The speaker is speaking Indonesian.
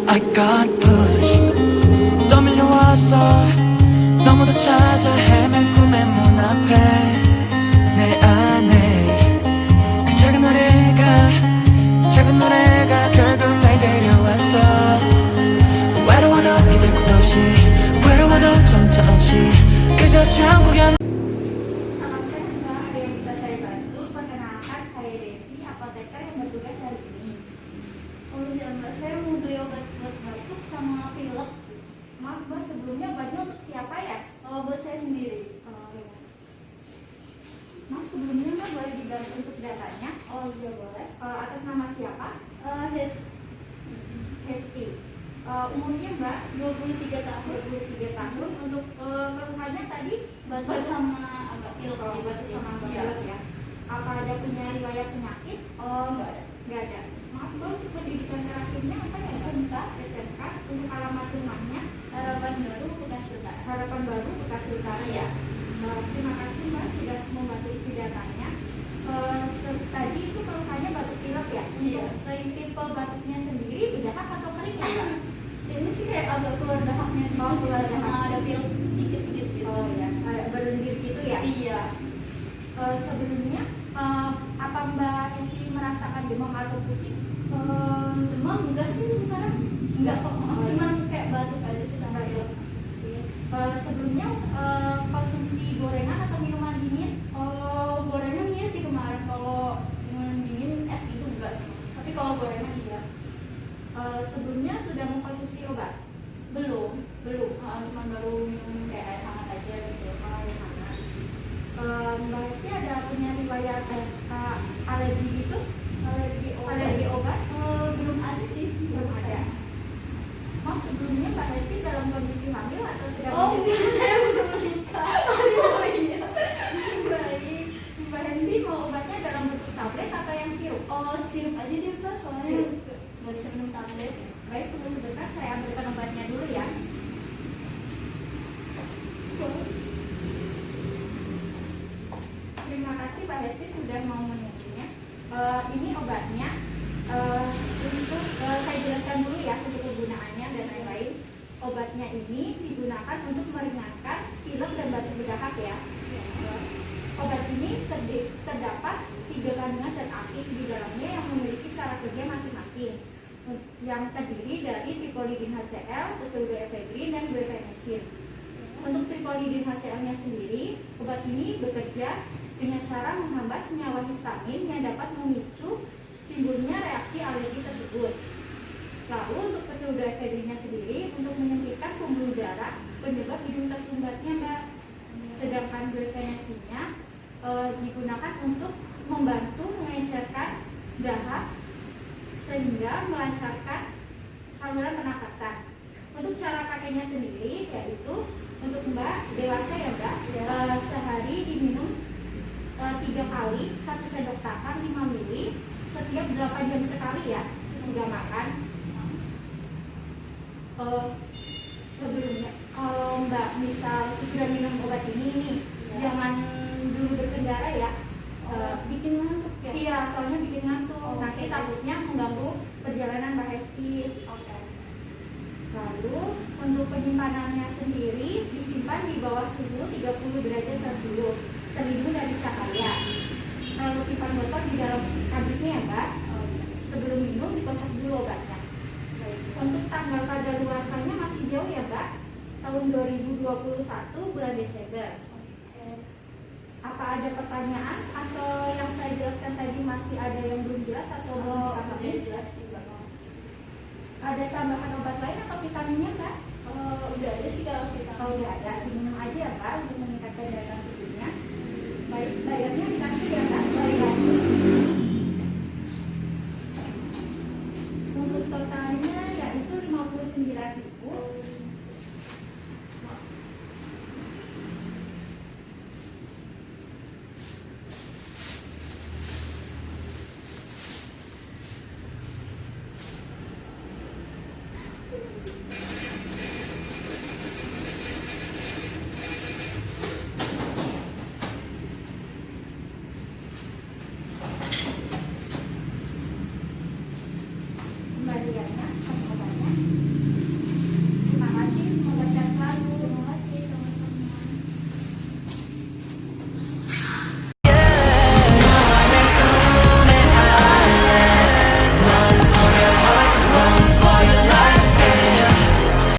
I got pushed 또 밀려와서 너무도 찾아 헤맨 꿈의 문 앞에 내 안에 그 작은 노래가 결국 날 데려왔어. 외로워도 기댈 곳 없이 괴로워도 정처 없이 그저 참고 견 apoteker yang bertugas hari ini. Oh iya mbak, saya mau beli obat buat batuk sama pilek. Maaf mbak, sebelumnya obatnya untuk siapa ya? Oh, buat saya sendiri. Oh iya. Maaf, sebelumnya mbak boleh diganti untuk datanya? Oh iya boleh. Atas nama siapa? Hesti. Umurnya mbak 23 tahun. Untuk keluhannya tadi batuk sama agak pilek. Batuk sama agak pilek ya. Apa ada punya riwayat penyakit? Oh nggak ada. Maaf mbak, untuk pendidikan terakhirnya apa ya? SMK. Untuk alamat rumahnya Harapan Baru Bekasi Utara ya. Terima kasih mbak sudah membantu isi datanya. Tadi itu keluhannya batuk pilek ya? Iya. Tipe batuknya sendiri berdahak atau kering ya mbak? Ini sih kayak agak keluar dahaknya. Oh keluar dahak, ada pilek dikit-dikit gitu. Oh ya, kayak berlendir gitu ya? Iya. Sebelumnya apa Mbak Hesti merasakan demam atau pusing? Demam enggak sih sekarang. Enggak kok. Cuman kayak batuk aja sih sama pilek. Sebelumnya konsumsi gorengan atau minuman dingin? Gorengan iya sih kemarin. Kalau minuman dingin es itu enggak sih. Tapi kalau gorengan iya. Sebelumnya sudah mengkonsumsi obat? Belum. Cuma baru minum kayak air hangat aja gitu. Air hangat. Mbak Hesti ada punya riwayat alergi gitu? Alergi obat? Belum ada sih. Belum ada. Maaf, sebelumnya Mbak Hesti dalam kondisi hamil atau sedang menyusui? Saya belum menikah. Oh iya. Baik. Mbak Hesti mau obatnya dalam bentuk tablet atau yang sirup? Oh sirup aja deh Mbak, soalnya nggak bisa minum tablet. Baik, tunggu sebentar, saya ambilkan obatnya dulu ya. Terima kasih Mbak Hesti sudah mau menunggunya. Ini obatnya. Untuk saya jelaskan dulu ya untuk kegunaannya dan lain-lain. Obatnya ini digunakan untuk meringankan pilek dan batuk berdahak ya. Obat ini terdapat 3 kandungan zat aktif di dalamnya yang memiliki cara kerja masing-masing, yang terdiri dari tripolidin HCl, pseudoephedrine, dan guaifenesin. Untuk tripolidin HCl-nya sendiri, obat ini bekerja dengan cara menghambat senyawa histamin yang dapat memicu timbulnya reaksi alergi tersebut. Lalu untuk pseudoephedrine-nya sendiri untuk menyempitkan pembuluh darah penyebab hidung tersumbatnya mbak. Sedangkan guaifenesin-nya digunakan untuk membantu mengencerkan dahak sehingga melancarkan saluran pernafasan. Untuk cara pakainya sendiri yaitu untuk mbak dewasa ya mbak, sehari diminum 3 kali 1 sendok makan 5 ml setiap 8 jam sekali ya sesudah makan. Sebelumnya kalau mbak misal sudah minum obat ini nih jangan dulu berkendara ya. Bikin ngantuk ya? Iya, soalnya bikin ngantuk. Nanti takutnya mengganggu perjalanan Mbak Hesti. Oke. Lalu untuk penyimpanannya sendiri disimpan di bawah suhu 30 derajat Celcius, terlindung dari cahaya. Lalu simpan botol di dalam kardusnya ya Mbak. Sebelum minum dikocok dulu obatnya. Untuk tanggal kadaluarsanya masih jauh ya Mbak, tahun 2021 bulan Desember. Apa ada pertanyaan atau yang saya jelaskan tadi masih ada yang belum jelas atau belum dipahami? Jelas sih Mbak. Ada tambahan obat lain atau vitaminnya Mbak? Udah ada sih kalau vitamin. Udah ada, diminum aja ya Mbak untuk meningkatkan daya tahan tubuhnya. Baik, bayarnya